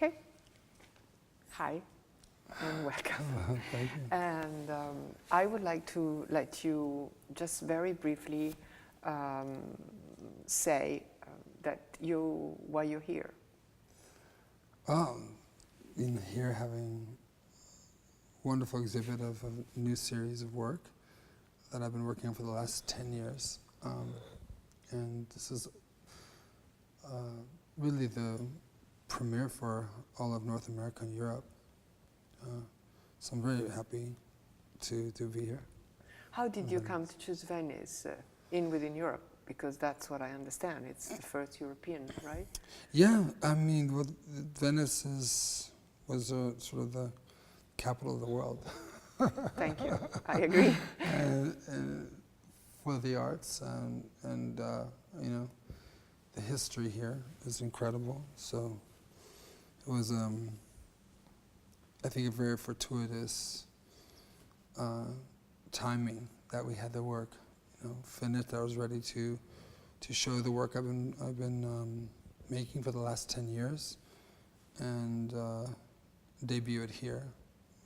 Okay. Hi, and welcome. Thank you. And I would like to let you just very briefly say why you're here. In here having a wonderful exhibit of a new series of work that I've been working on for the last 10 years. And this is really the premiere for all of North America and Europe. So I'm very happy to be here. How did you come to choose Venice within Europe? Because that's what I understand. It's the first European, right? Yeah, I mean, well, Venice was sort of the capital of the world. Thank you. I agree. and for the arts and you know, the history here is incredible. So it was, I think, a very fortuitous timing that we had the work, you know, finished. I was ready to show the work I've been making for the last 10 years, and debut it here.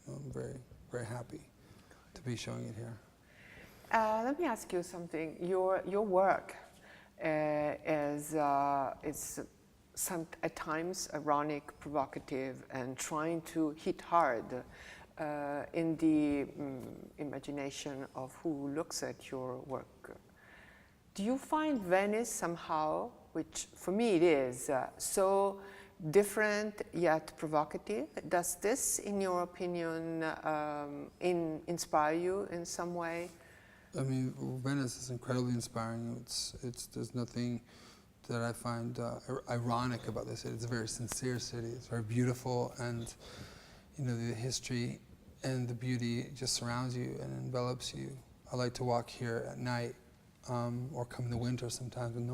I'm very, very happy to be showing it here. Let me ask you something. Your work is at times ironic, provocative, and trying to hit hard in the imagination of who looks at your work. Do you find Venice somehow, which for me it is, so different yet provocative? Does this, in your opinion, inspire you in some way? I mean, Venice is incredibly inspiring. There's nothing that I find ironic about this city. It's a very sincere city. It's very beautiful, and you know, the history and the beauty just surrounds you and envelops you. I like to walk here at night, or come in the winter sometimes when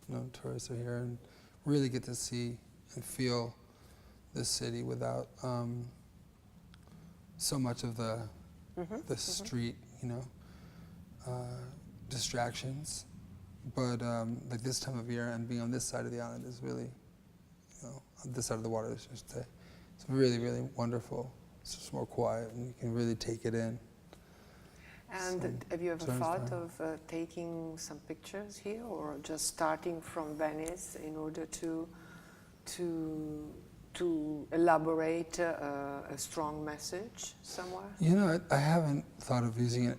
no tourists are here, and really get to see and feel this city without so much of the street, you know, distractions. But like this time of year and being on this side of the island is really, you know, on this side of the water, I should say, it's really, really wonderful. It's just more quiet and you can really take it in. And so, have you ever thought of taking some pictures here, or just starting from Venice in order to elaborate a strong message somewhere? You know, I haven't thought of using it,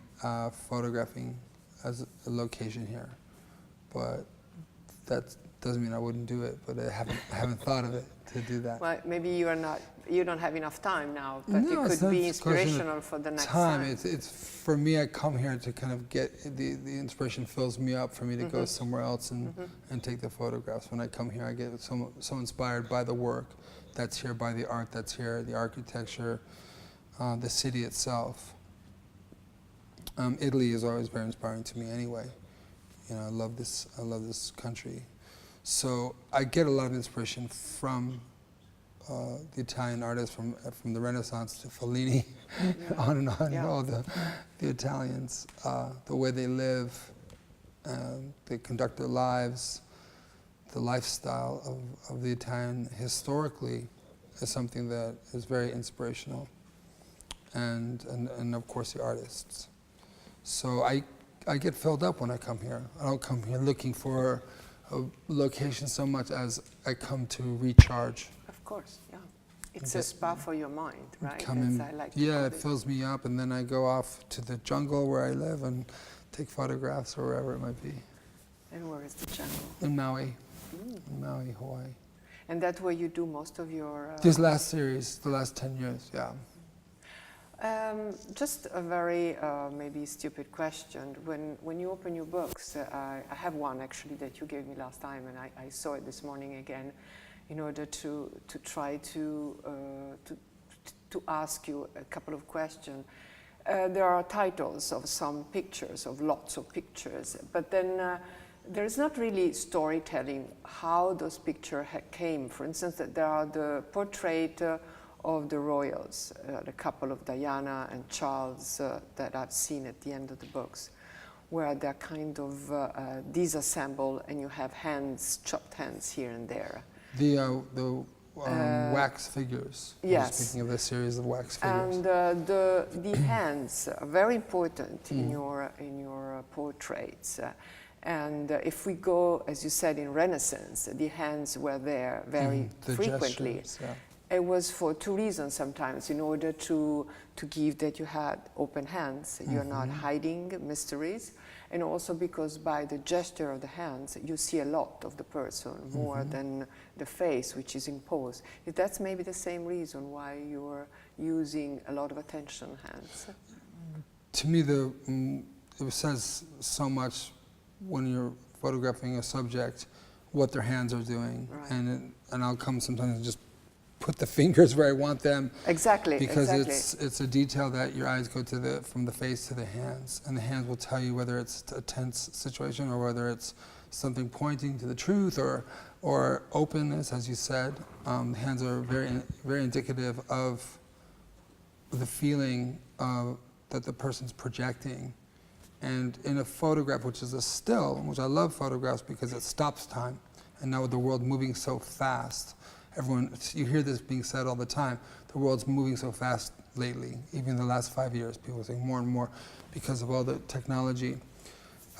photographing as a location here, but that doesn't mean I wouldn't do it. But I haven't thought of it to do that. Well, maybe you don't have enough time now, but no, it could be inspirational for the next time. It's for me. I come here to kind of get the inspiration fills me up for me to go somewhere else and take the photographs. When I come here, I get so inspired by the work that's here, by the art that's here, the architecture, the city itself. Italy is always very inspiring to me anyway. You know, I love this country. So I get a lot of inspiration from the Italian artists, from the Renaissance to Fellini, on and on, you know, all the Italians, the way they live, they conduct their lives, the lifestyle of the Italian historically is something that is very inspirational, and of course the artists. So I get filled up when I come here. I don't come here looking for a location so much as I come to recharge. Of course, yeah. It's a spa for your mind, right? It fills me up, and then I go off to the jungle where I live and take photographs or wherever it might be. And where is the jungle? In Maui. In Maui, Hawaii. And that's where you do most of your... This last series, the last 10 years, yeah. Just a very maybe stupid question. When you open your books, I have one actually that you gave me last time, and I saw it this morning again, in order to try to ask you a couple of questions. There are titles of some pictures, of lots of pictures, but then there is not really storytelling how those pictures came. For instance, that there are the portrait of the royals, the couple of Diana and Charles that I've seen at the end of the books, where they're kind of disassembled and you have hands, chopped hands here and there. The wax figures. Yes. Speaking of this series of wax figures. And the hands are very important in your portraits. And if we go, as you said, in Renaissance, the hands were there very The frequently. gestures, yeah. It was for two reasons sometimes. In order to give that you had open hands, you're not hiding mysteries, and also because by the gesture of the hands, you see a lot of the person, more than the face, which is imposed. That's maybe the same reason why you're using a lot of attention hands. To me, it says so much when you're photographing a subject, what their hands are doing. Right. And I'll come sometimes and just put the fingers where I want them. Exactly. Because it's a detail that your eyes go to from the face to the hands, and the hands will tell you whether it's a tense situation or whether it's something pointing to the truth or openness, as you said. The hands are very, very indicative of the feeling that the person's projecting. And in a photograph, which is a still, which I love photographs because it stops time, and now with the world moving so fast, you hear this being said all the time, the world's moving so fast lately, even in the last 5 years, people are saying more and more because of all the technology.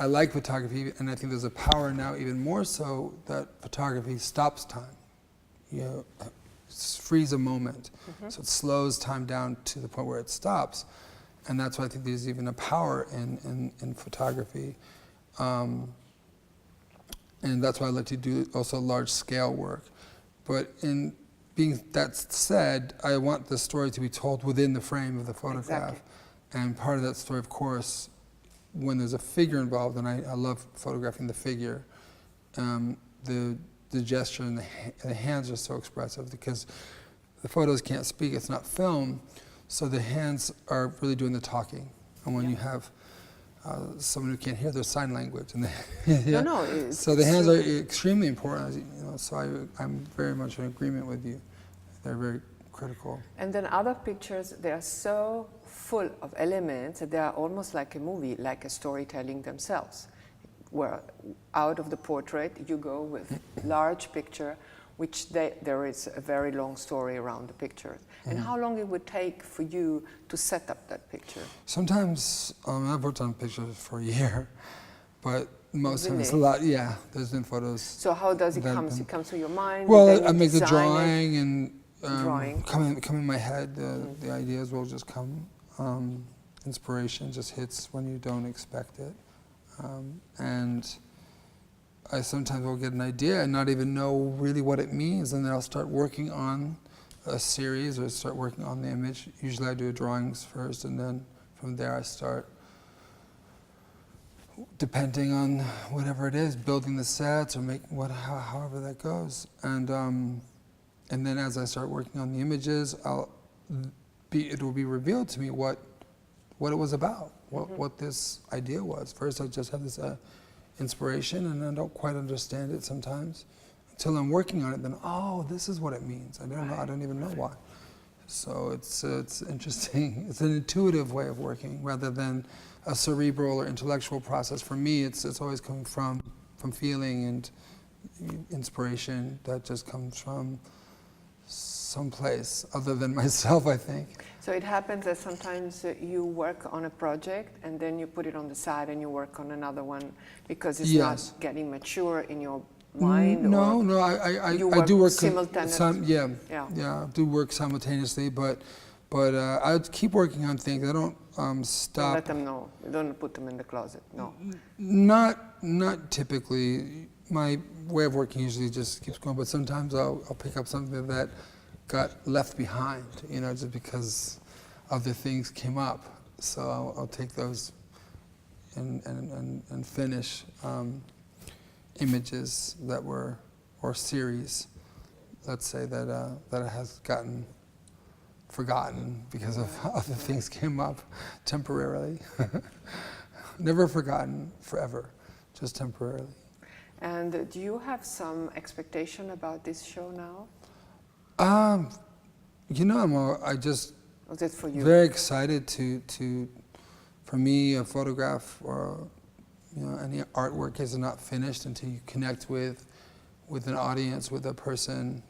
I like photography, and I think there's a power now even more so that photography stops time. Frees a moment, so it slows time down to the point where it stops. And that's why I think there's even a power in photography. And that's why I like to do also large scale work. But in being that said, I want the story to be told within the frame of the photograph. Exactly. And part of that story, of course, when there's a figure involved, and I love photographing the figure, the gesture and the hands are so expressive because the photos can't speak, it's not film, so the hands are really doing the talking. And when you have someone who can't hear, there's sign language. And so the hands are extremely important, so I'm very much in agreement with you. They're very critical. And then other pictures, they are so full of elements that they are almost like a movie, like a storytelling themselves. Where out of the portrait, you go with large picture, which there is a very long story around the pictures. And how long it would take for you to set up that picture? Sometimes, I've worked on pictures for a year, but most Really? times a lot, yeah, there's been photos. So how does it come? It comes to your mind? Well, I make the drawing and Drawing. come in my head, the ideas will just come. Inspiration just hits when you don't expect it. And I sometimes will get an idea and not even know really what it means, and then I'll start working on a series or start working on the image. Usually I do drawings first, and then from there I start, depending on whatever it is, building the sets or however that goes. And then as I start working on the images, it will be revealed to me what it was about, what this idea was. First I just have this inspiration, and I don't quite understand it sometimes until I'm working on it. Then, this is what it means. I don't know. I don't even know why. So it's interesting. It's an intuitive way of working rather than a cerebral or intellectual process. For me, it's always coming from feeling and inspiration that just comes from someplace other than myself, I think. So it happens that sometimes you work on a project and then you put it on the side and you work on another one because it's not getting mature in your mind. No, I do work simultaneously. I do work simultaneously, but I keep working on things. I don't stop. Don't let them know. You don't put them in the closet. No. Not typically. My way of working usually just keeps going, but sometimes I'll pick up something that got left behind, just because other things came up. So I'll take those and finish images that were, or series, let's say, that has gotten forgotten because of other things came up temporarily. Never forgotten forever, just temporarily. And do you have some expectation about this show now? I just Was it for you? Very excited to for me, a photograph or any artwork is not finished until you connect with an audience, with a person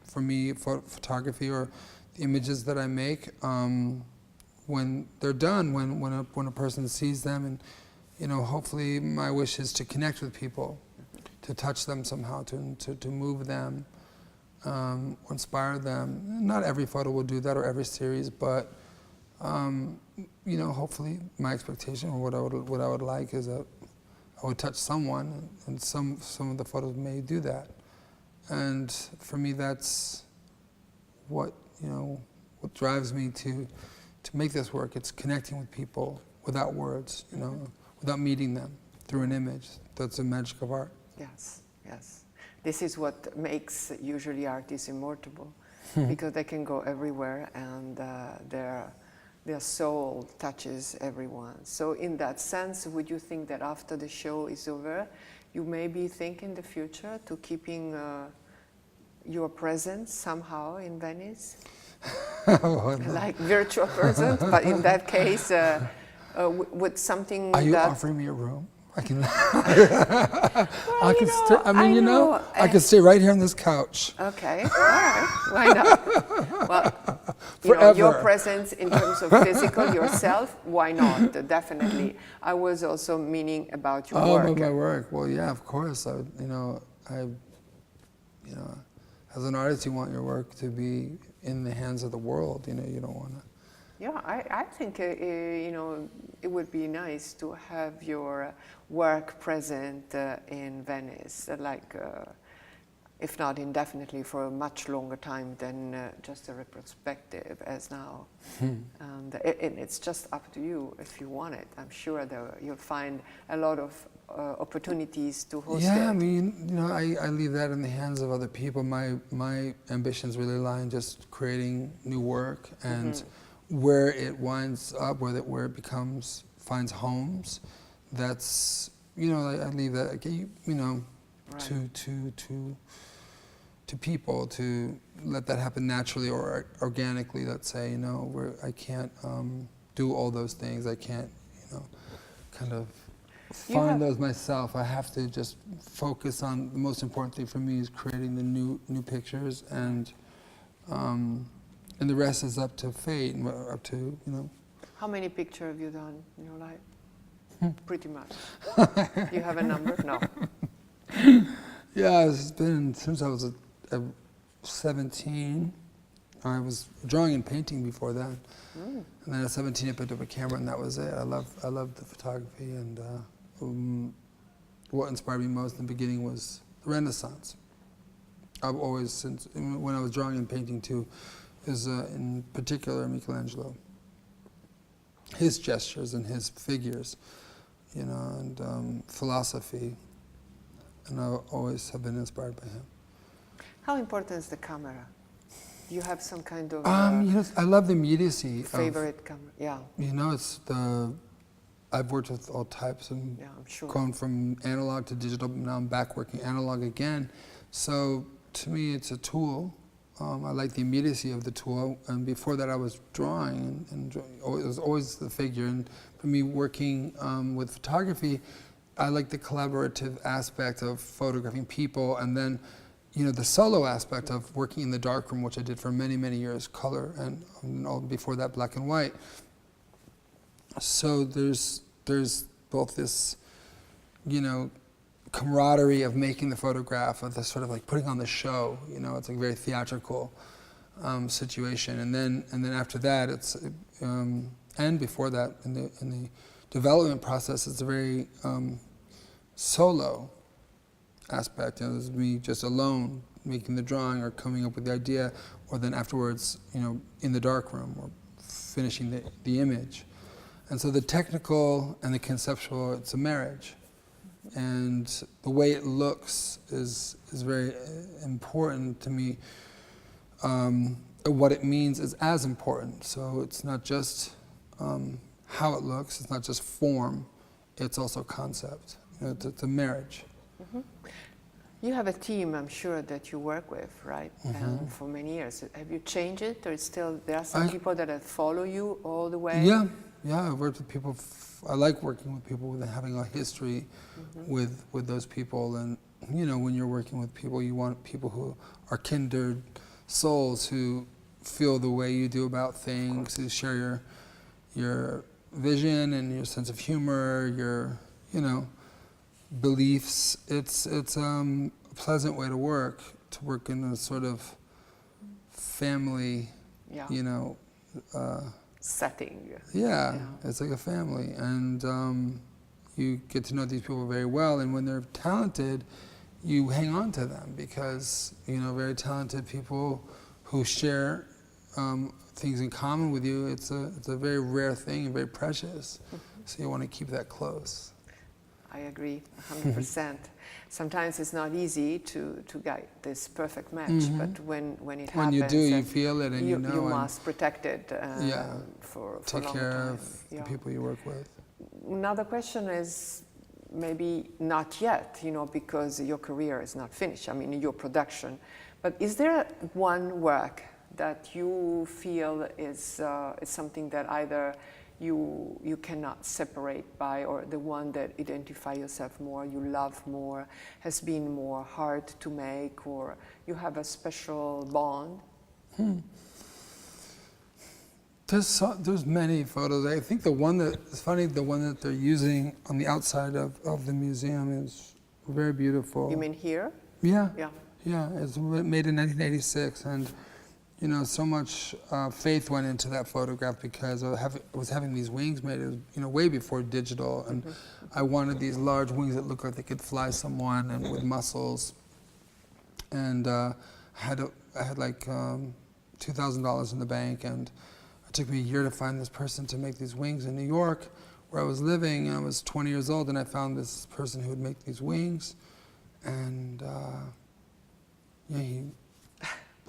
for me, photography or the images that I make, when they're done, when a person sees them, and hopefully my wish is to connect with people, to touch them somehow, to move them, or inspire them. Not every photo will do that, or every series, but hopefully my expectation, or what I would like, is that I would touch someone, and some of the photos may do that. And for me, that's what drives me to make this work. It's connecting with people without words, without meeting them, through an image. That's the magic of art. Yes, yes. This is what makes usually artists immortal, because they can go everywhere, and their soul touches everyone. So in that sense, would you think that after the show is over, you maybe think in the future to keeping your presence somehow in Venice? Like virtual presence, but in that case, with something Are you that... offering me a room? I can. Well, I can stay right here on this couch. Okay, all right, why not? Well, your presence in terms of physical yourself, why not? Definitely. I was also meaning about your work. Oh, about my work. Well, yeah, of course. As an artist, you want your work to be in the hands of the world. You don't want to. Yeah, I think it would be nice to have your work present in Venice, if not indefinitely, for a much longer time than just a retrospective as now. And it's just up to you if you want it. I'm sure that you'll find a lot of opportunities to host it. Yeah, I mean, I leave that in the hands of other people. My ambitions really lie in just creating new work, and where it winds up, where it finds homes, that's, I leave that, right, to people, to let that happen naturally or organically, let's say, where I can't do all those things. I can't, kind of find those myself. I have to just focus on, the most important thing for me is creating the new pictures, and the rest is up to fate, and up to, How many pictures have you done in your life? Pretty much. You have a number? No. Yeah, it's been since I was 17. I was drawing and painting before that. And then at 17 I picked up a camera, and that was it. I loved the photography, and what inspired me most in the beginning was the Renaissance. I've always, since when I was drawing and painting too, is in particular Michelangelo. His gestures and his figures, and philosophy, and I always have been inspired by him. How important is the camera? Do you have some kind of I love the immediacy. Favorite camera? Yeah. I've worked with all types, and yeah, I'm sure. Gone from analog to digital, but now I'm back working analog again. So to me, it's a tool. I like the immediacy of the tool, and before that I was drawing, and it was always the figure. And for me, working with photography, I like the collaborative aspect of photographing people, and then the solo aspect of working in the darkroom, which I did for many, many years, color, and all before that, black and white. So there's both this, camaraderie of making the photograph, of the sort of like putting on the show. It's like a very theatrical situation, and then after that, it's and before that, in the development process, it's a very solo aspect. It's me just alone making the drawing or coming up with the idea, or then afterwards, in the darkroom or finishing the image. And so the technical and the conceptual, it's a marriage. And the way it looks is very important to me. What it means is as important. So it's not just how it looks, it's not just form, it's also concept. It's a marriage. Mm-hmm. You have a team, I'm sure, that you work with, right? And for many years. Have you changed it, or still there are some people that follow you all the way? Yeah, I've worked with people. I like working with people and having a history with those people. And when you're working with people, you want people who are kindred souls who feel the way you do about things, who share your vision and your sense of humor, your, you know, beliefs. It's a pleasant way to work in a sort of family, you know, setting. Yeah, it's like a family, and you get to know these people very well, and when they're talented, you hang on to them because, you know, very talented people who share things in common with you, it's a very rare thing and very precious. So you want to keep that close. I agree, 100%. Sometimes it's not easy to get this perfect match, but when it happens, when you do, you feel it, and you know, you must protect it for take a long care time. of the people you work with. Another question is maybe not yet, you know, because your career is not finished. I mean, your production. But is there one work that you feel is something that either you cannot separate by, or the one that identify yourself more, you love more, has been more hard to make, or you have a special bond? There's many photos. I think the one that's funny, the one that they're using on the outside of the museum is very beautiful. You mean here? Yeah. Yeah. Yeah, it's made in 1986, and you know, so much faith went into that photograph because I was having these wings made, you know, way before digital, and I wanted these large wings that looked like they could fly someone, and with muscles. And I had like $2,000 in the bank, and it took me a year to find this person to make these wings in New York, where I was living. I was 20 years old, and I found this person who would make these wings, and yeah,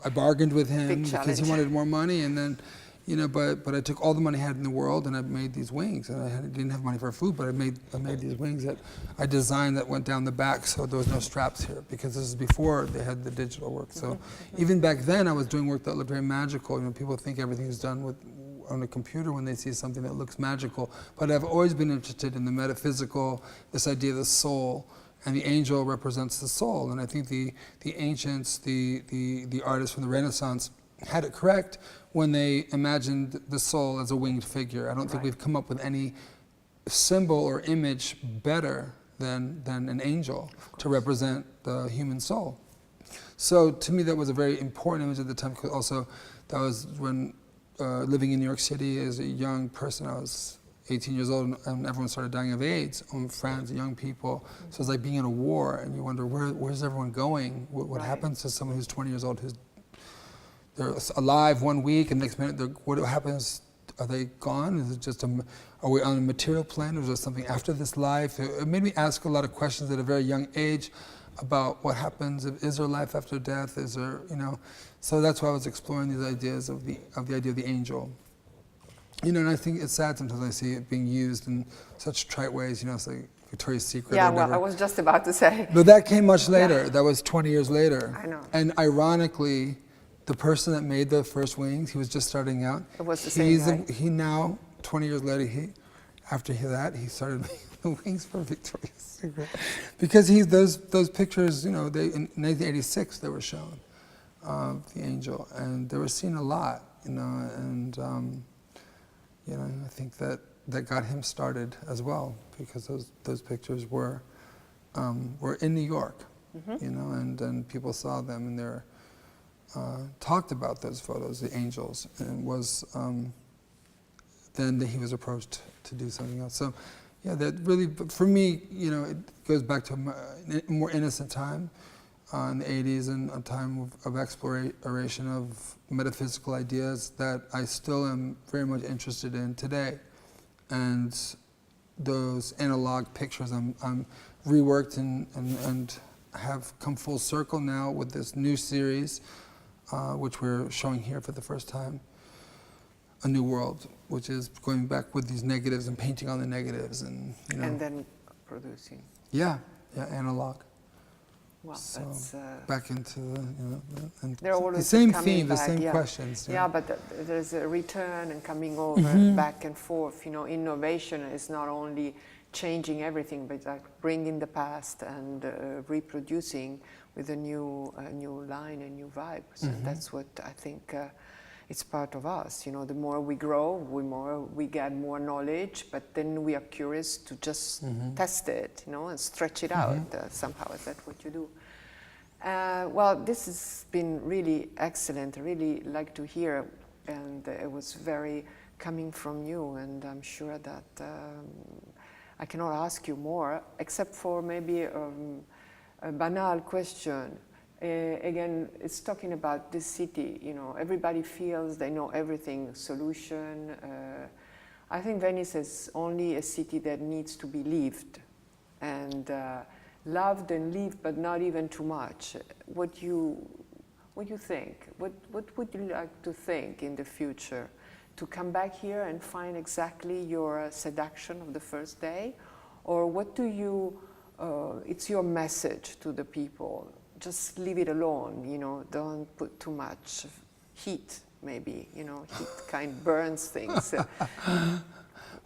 I bargained with him because he wanted more money, and then, you know, but I took all the money I had in the world and I made these wings, and I didn't have money for food, but I made these wings that I designed that went down the back, so there was no straps here, because this is before they had the digital work. So even back then I was doing work that looked very magical. You know, people think everything is done on a computer when they see something that looks magical, but I've always been interested in the metaphysical, this idea of the soul. And the angel represents the soul, and I think the ancients, the artists from the Renaissance, had it correct when they imagined the soul as a winged figure. I don't think we've come up with any symbol or image better than an angel to represent the human soul. So to me, that was a very important image at the time. Because also, that was when living in New York City as a young person. I was 18 years old, and everyone started dying of AIDS, friends, young people. So it's like being in a war, and you wonder, where's everyone going? What happens to someone who's 20 years old, they're alive 1 week, and next minute, what happens? Are they gone? Is it just are we on a material plane, or is there something after this life? It made me ask a lot of questions at a very young age about what happens. Is there life after death? Is there, you know? So that's why I was exploring these ideas of the idea of the angel. You know, and I think it's sad sometimes I see it being used in such trite ways, you know, it's like Victoria's Secret. Yeah, well, I was just about to say. But that came much later. Yeah. That was 20 years later. I know. And ironically, the person that made the first wings, he was just starting out. It was the same guy. He now, 20 years later, after that, he started making the wings for Victoria's Secret. Because those pictures, you know, in 1986 they were shown of the angel, and they were seen a lot, you know, and you know, I think that got him started as well, because those pictures were in New York, you know, and people saw them, and they're talked about those photos, the angels, and was then he was approached to do something else. So, yeah, that really, for me, you know, it goes back to a more innocent time in the 80s, and a time of exploration of metaphysical ideas that I still am very much interested in today. And those analog pictures I'm reworked and have come full circle now with this new series, which we're showing here for the first time, A New World, which is going back with these negatives and painting on the negatives, and, you know. And then producing. Yeah, analog. Well, so that's back into the, you know, and the same theme, the same questions. Yeah, but there's a return and coming over, back and forth. You know, innovation is not only changing everything, but like bringing the past and reproducing with a new line, a new vibe. So that's what I think it's part of us. You know, the more we grow, we get more knowledge, but then we are curious to just test it, you know, and stretch it out somehow. Is that what you do? Well, this has been really excellent. I really like to hear, and it was very coming from you, and I'm sure that I cannot ask you more, except for maybe a banal question. Again, it's talking about this city, you know, everybody feels they know everything, solution. I think Venice is only a city that needs to be lived, and loved and lived, but not even too much. What do you think? What would you like to think in the future? To come back here and find exactly your seduction of the first day? Or what do you, it's your message to the people, just leave it alone, you know, don't put too much heat, maybe, you know, heat kind of burns things.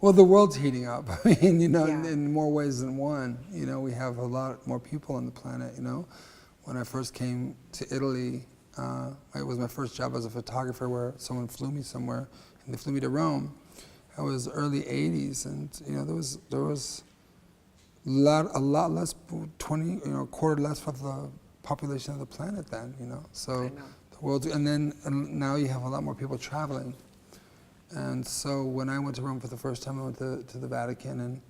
Well, the world's heating up. I mean, you know, in more ways than one. You know, we have a lot more people on the planet, you know. When I first came to Italy, it was my first job as a photographer where someone flew me somewhere, and they flew me to Rome. It was early 80s, and, you know, there was a lot less, 20, you know, a quarter less of the population of the planet then, you know. So the world, and now you have a lot more people traveling. And so when I went to Rome for the first time, I went to the Vatican and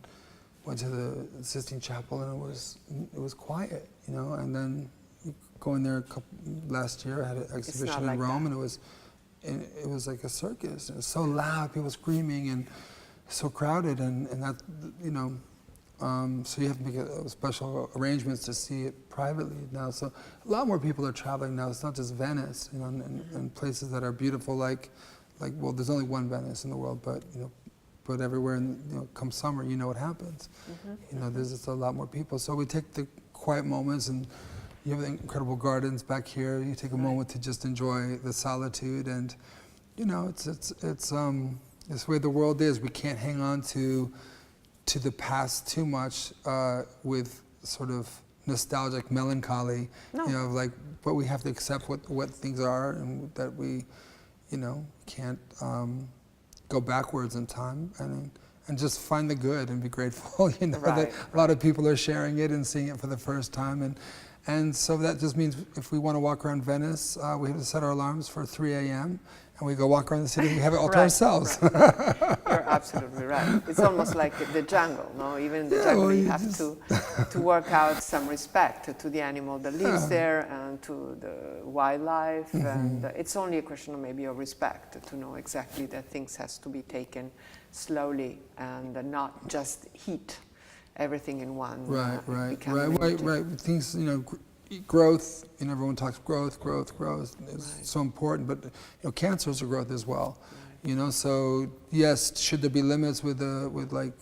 went to the Sistine Chapel, and it was quiet, you know. And then going there last year, I had an exhibition in Rome, and it was like a circus. It was so loud, people screaming, and so crowded, and that, you know. So you have to make special arrangements to see it privately now. So a lot more people are traveling now. It's not just Venice, you know, and places that are beautiful, like, well, there's only one Venice in the world, but, you know, but everywhere, you know, come summer, you know what happens. You know, there's just a lot more people. So we take the quiet moments, and you have the incredible gardens back here. You take a moment to just enjoy the solitude, and, you know, it's the way the world is. We can't hang on to the past too much with sort of nostalgic melancholy. No. You know, like, but we have to accept what things are, and that we, you know, can't go backwards in time, and just find the good and be grateful. You know, that a lot of people are sharing it and seeing it for the first time, and so that just means if we want to walk around Venice, we have to set our alarms for 3 a.m. and we go walk around the city. We have it all to ourselves. You're absolutely right. It's almost like the jungle, no? Even in the jungle, you have to work out some respect to the animal that lives there and to the wildlife. And it's only a question of maybe of respect to know exactly that things has to be taken slowly and not just heat everything in one. Right. Things, you know, growth, you know, everyone talks growth is so important, but, you know, cancer is a growth as well. You know, so yes, should there be limits with like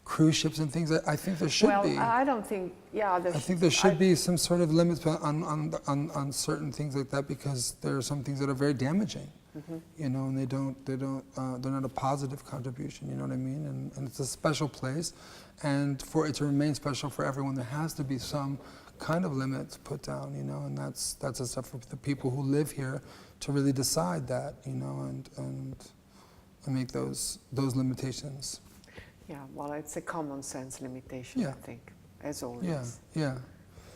cruise ships and things? I think there should be. Well, I don't think, I think there should be some sort of limits on certain things like that, because there are some things that are very damaging. You know, and they're not a positive contribution, you know what I mean? And it's a special place, and for it to remain special for everyone, there has to be some kind of limits put down, you know, and that's a stuff for the people who live here to really decide that, you know, and make those limitations. Yeah, well, it's a common sense limitation, I think, as always. Yeah.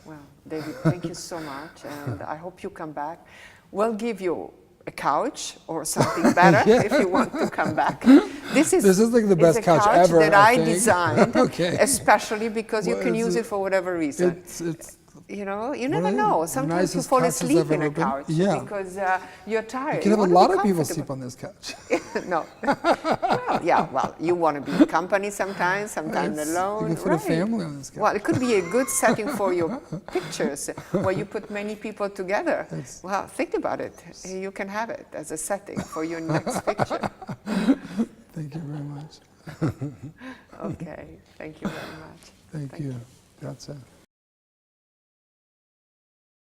Well, David, thank you so much, and I hope you come back. We'll give you a couch or something better if you want to come back. This is like the best couch ever, that I designed, especially because you can use it for whatever reason. You know, you never know. Sometimes you fall asleep in a couch because you're tired. You can have a lot of people sleep on this couch. No. Well, you want to be in company sometimes alone. You can fit a family on this couch. Well, it could be a good setting for your pictures, where you put many people together. Well, think about it. You can have it as a setting for your next picture. Thank you very much. Okay, thank you very much. Thank you. Grazie.